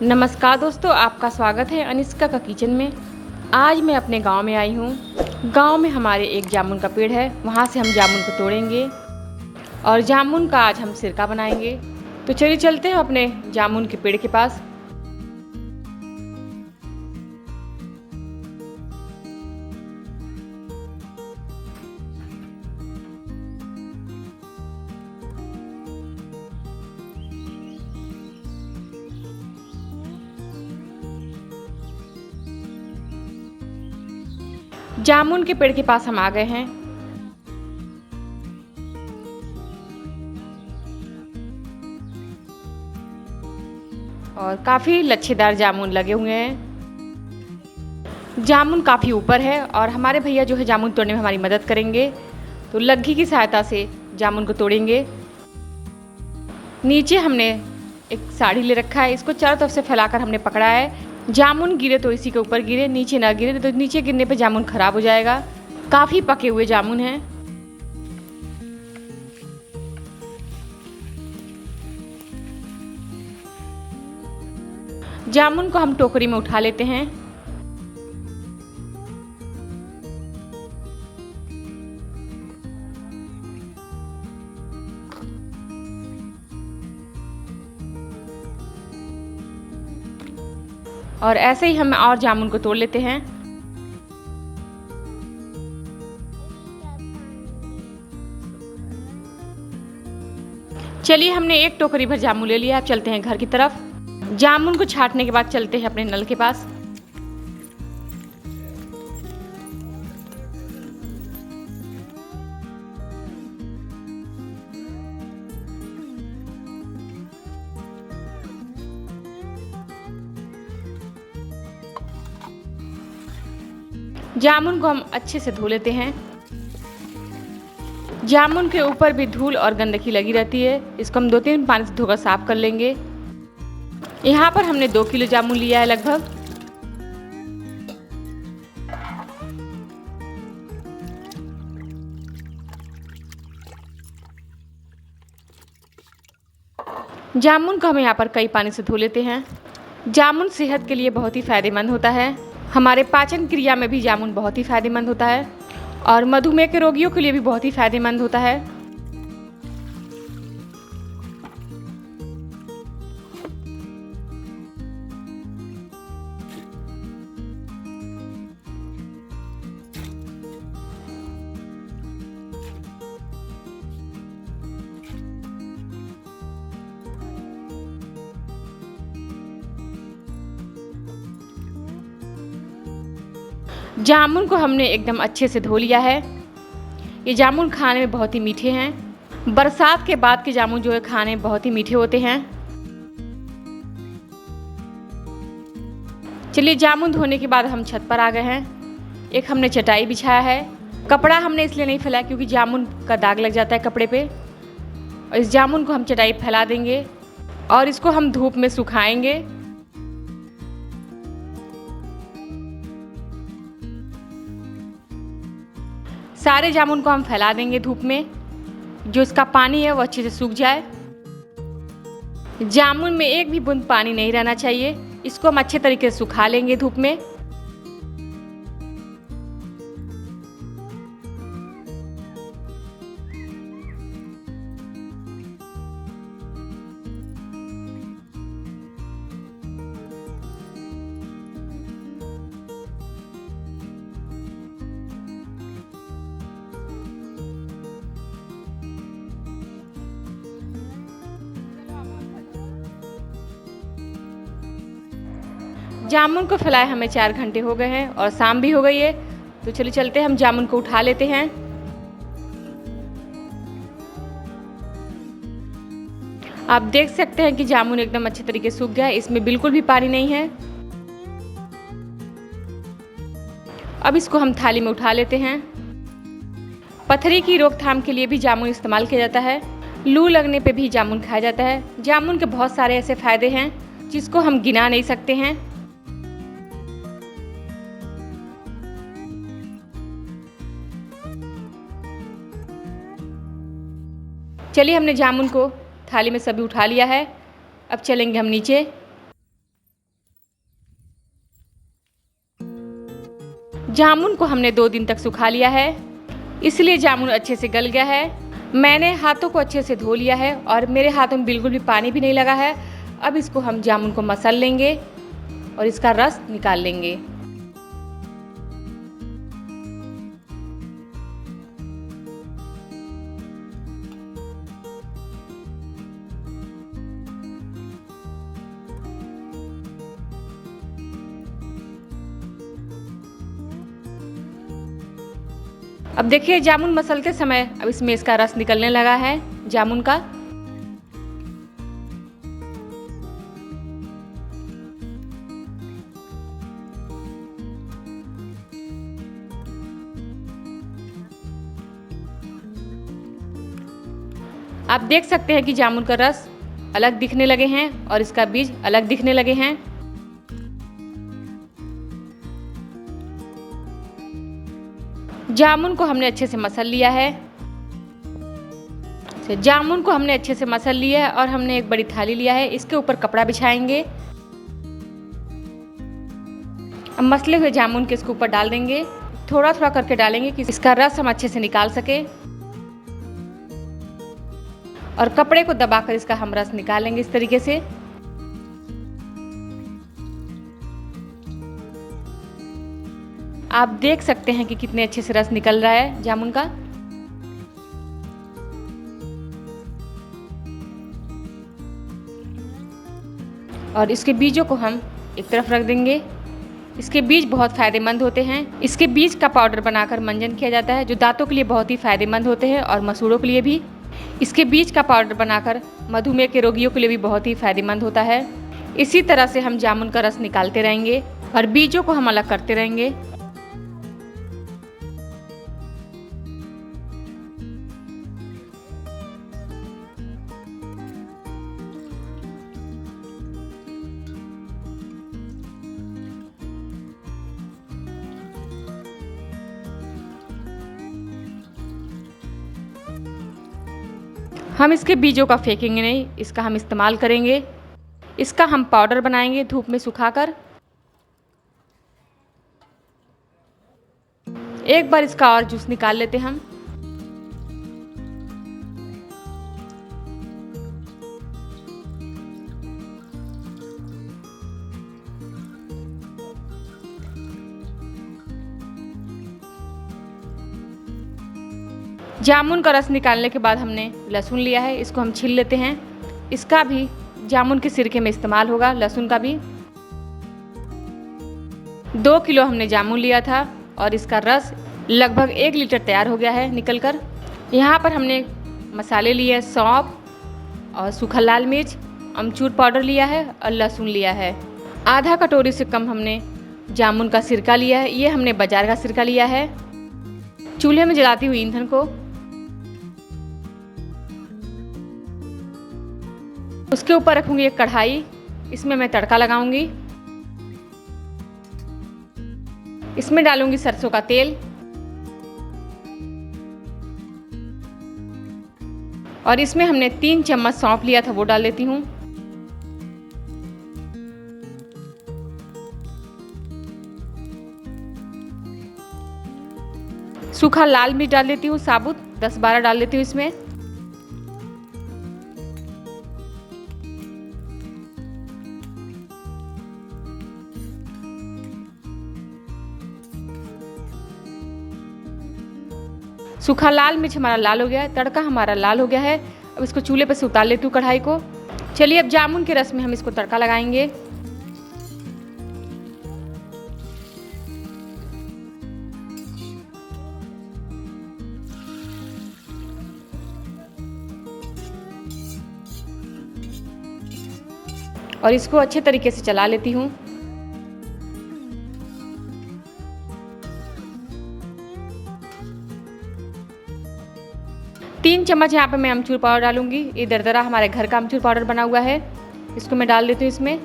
नमस्कार दोस्तों, आपका स्वागत है अनिष्का का किचन में। आज मैं अपने गांव में आई हूं। गांव में हमारे एक जामुन का पेड़ है, वहां से हम जामुन को तोड़ेंगे और जामुन का आज हम सिरका बनाएंगे। तो चलिए चलते हैं अपने जामुन के पेड़ के पास। जामुन के पेड़ के पास हम आ गए हैं। और काफ़ी लच्छेदार जामुन लगे हुए हैं। जामुन काफ़ी ऊपर है और हमारे भैया जो है जामुन तोड़ने में हमारी मदद करेंगे। तो लग्गी की सहायता से जामुन को तोड़ेंगे। नीचे हमने एक साड़ी ले रखा है, इसको चारों तरफ से फैलाकर हमने पकड़ा है। जामुन गिरे तो इसी के ऊपर गिरे, नीचे ना गिरे तो नीचे गिरने पे जामुन खराब हो जाएगा। काफ़ी पके हुए जामुन हैं। जामुन को हम टोकरी में उठा लेते हैं। और ऐसे ही हम और जामुन को तोड़ लेते हैं। चलिए, हमने एक टोकरी भर जामुन ले लिया। अब चलते हैं घर की तरफ। जामुन को छांटने के बाद चलते हैं अपने नल के पास। जामुन को हम अच्छे से धो लेते हैं। जामुन के ऊपर भी धूल और गंदगी लगी रहती है, इसको हम 2-3 पानी से धोकर साफ कर लेंगे। यहाँ पर हमने 2 किलो जामुन लिया है लगभग। जामुन को हम यहाँ पर कई पानी से धो लेते हैं। जामुन सेहत के लिए बहुत ही फायदेमंद होता है। हमारे पाचन क्रिया में भी जामुन बहुत ही फायदेमंद होता है और मधुमेह के रोगियों के लिए भी बहुत ही फायदेमंद होता है। जामुन को हमने एकदम अच्छे से धो लिया है। ये जामुन खाने में बहुत ही मीठे हैं। बरसात के बाद के जामुन जो है खाने में बहुत ही मीठे होते हैं। चलिए, जामुन धोने के बाद हम छत पर आ गए हैं। एक हमने चटाई बिछाया है। कपड़ा हमने इसलिए नहीं फैलाया क्योंकि जामुन का दाग लग जाता है कपड़े पे। और इस जामुन को हम चटाई फैला देंगे और इसको हम धूप में सुखाएंगे। सारे जामुन को हम फैला देंगे धूप में, जो इसका पानी है वो अच्छे से सूख जाए। जामुन में एक भी बूंद पानी नहीं रहना चाहिए। इसको हम अच्छे तरीके से सुखा लेंगे धूप में। जामुन को फैलाए हमें 4 घंटे हो गए हैं और शाम भी हो गई है। तो चलिए चलते हैं, हम जामुन को उठा लेते हैं। आप देख सकते हैं कि जामुन एकदम अच्छे तरीके से सूख गया है, इसमें बिल्कुल भी पानी नहीं है। अब इसको हम थाली में उठा लेते हैं। पथरी की रोकथाम के लिए भी जामुन इस्तेमाल किया जाता है। लू लगने पे भी जामुन खाया जाता है। जामुन के बहुत सारे ऐसे फायदे हैं जिसको हम गिना नहीं सकते हैं। चलिए, हमने जामुन को थाली में सभी उठा लिया है। अब चलेंगे हम नीचे। जामुन को हमने 2 दिन तक सुखा लिया है, इसलिए जामुन अच्छे से गल गया है। मैंने हाथों को अच्छे से धो लिया है और मेरे हाथों में बिल्कुल भी पानी भी नहीं लगा है। अब इसको हम जामुन को मसल लेंगे और इसका रस निकाल लेंगे। अब देखिए जामुन मसलते समय अब इसमें इसका रस निकलने लगा है जामुन का। आप देख सकते हैं कि जामुन का रस अलग दिखने लगे हैं और इसका बीज अलग दिखने लगे हैं। जामुन को हमने अच्छे से मसल लिया है। जामुन को हमने अच्छे से मसल लिया है और हमने एक बड़ी थाली लिया है, इसके ऊपर कपड़ा बिछाएंगे। अब मसले हुए जामुन के इसके ऊपर डाल देंगे, थोड़ा थोड़ा करके डालेंगे कि इसका रस हम अच्छे से निकाल सके। और कपड़े को दबाकर इसका हम रस निकालेंगे इस तरीके से। आप देख सकते हैं कि कितने अच्छे से रस निकल रहा है जामुन का। और इसके बीजों को हम एक तरफ रख देंगे। इसके बीज बहुत फ़ायदेमंद होते हैं। इसके बीज का पाउडर बनाकर मंजन किया जाता है, जो दांतों के लिए बहुत ही फ़ायदेमंद होते हैं और मसूड़ों के लिए भी। इसके बीज का पाउडर बनाकर मधुमेह के रोगियों के लिए भी बहुत ही फ़ायदेमंद होता है। इसी तरह से हम जामुन का रस निकालते रहेंगे और बीजों को हम अलग करते रहेंगे। हम इसके बीजों का फेंकेंगे नहीं, इसका हम इस्तेमाल करेंगे। इसका हम पाउडर बनाएंगे धूप में सुखाकर। एक बार इसका और जूस निकाल लेते हम। जामुन का रस निकालने के बाद हमने लहसुन लिया है, इसको हम छील लेते हैं। इसका भी जामुन के सिरके में इस्तेमाल होगा, लहसुन का भी। 2 किलो हमने जामुन लिया था और इसका रस लगभग 1 लीटर तैयार हो गया है निकलकर। यहाँ पर हमने मसाले लिए हैं, सौंफ और सूखा लाल मिर्च, अमचूर पाउडर लिया है और लहसुन लिया है। आधा कटोरी से कम हमने जामुन का सिरका लिया है, ये हमने बाजार का सिरका लिया है। चूल्हे में जलाती हुई ईंधन को, उसके ऊपर रखूंगी एक कढ़ाई, इसमें मैं तड़का लगाऊंगी। इसमें डालूंगी सरसों का तेल और इसमें हमने 3 चम्मच सौंफ लिया था, वो डाल देती हूँ। सूखा लाल मिर्च डाल देती हूँ, साबुत 10-12 डाल देती हूँ इसमें। सूखा लाल मिर्च हमारा लाल हो गया है, तड़का हमारा लाल हो गया है। अब इसको चूल्हे पर से उतार लेती हूँ कढ़ाई को। चलिए अब जामुन के रस में हम इसको तड़का लगाएंगे। और इसको अच्छे तरीके से चला लेती हूँ। तीन चम्मच यहाँ पे मैं अमचूर पाउडर डालूंगी। ये दरदरा हमारे घर का अमचूर पाउडर बना हुआ है, इसको मैं डाल देती हूँ इसमें।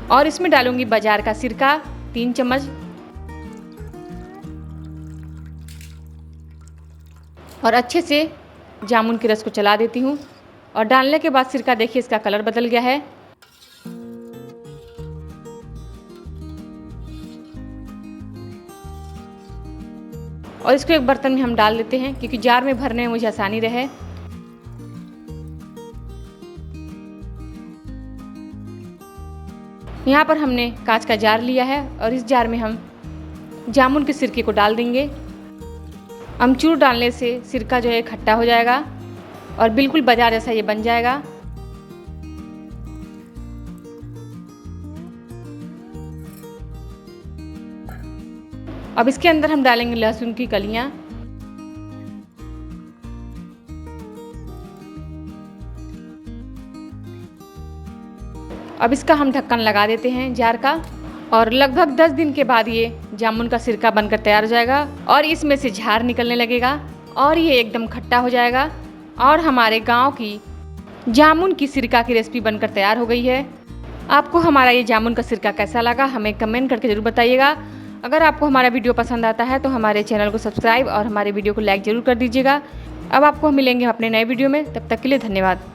और इसमें डालूंगी बाजार का सिरका 3 चम्मच और अच्छे से जामुन के रस को चला देती हूँ। और डालने के बाद सिरका देखिए इसका कलर बदल गया है। और इसको एक बर्तन में हम डाल देते हैं क्योंकि जार में भरने में मुझे आसानी रहे। यहाँ पर हमने कांच का जार लिया है और इस जार में हम जामुन के सिरके को डाल देंगे। अमचूर डालने से सिरका जो है खट्टा हो जाएगा और बिल्कुल बाजार जैसा ये बन जाएगा। अब इसके अंदर हम डालेंगे लहसुन की कलियां। अब इसका हम ढक्कन लगा देते हैं जार का और लगभग 10 दिन के बाद ये जामुन का सिरका बनकर तैयार हो जाएगा और इसमें से झार निकलने लगेगा और ये एकदम खट्टा हो जाएगा और हमारे गांव की जामुन की सिरका की रेसिपी बनकर तैयार हो गई है। आपको हमारा ये जामुन का सिरका कैसा लगा हमें कमेंट करके ज़रूर बताइएगा। अगर आपको हमारा वीडियो पसंद आता है तो हमारे चैनल को सब्सक्राइब और हमारे वीडियो को लाइक ज़रूर कर दीजिएगा। अब आपको मिलेंगे अपने नए वीडियो में, तब तक के लिए धन्यवाद।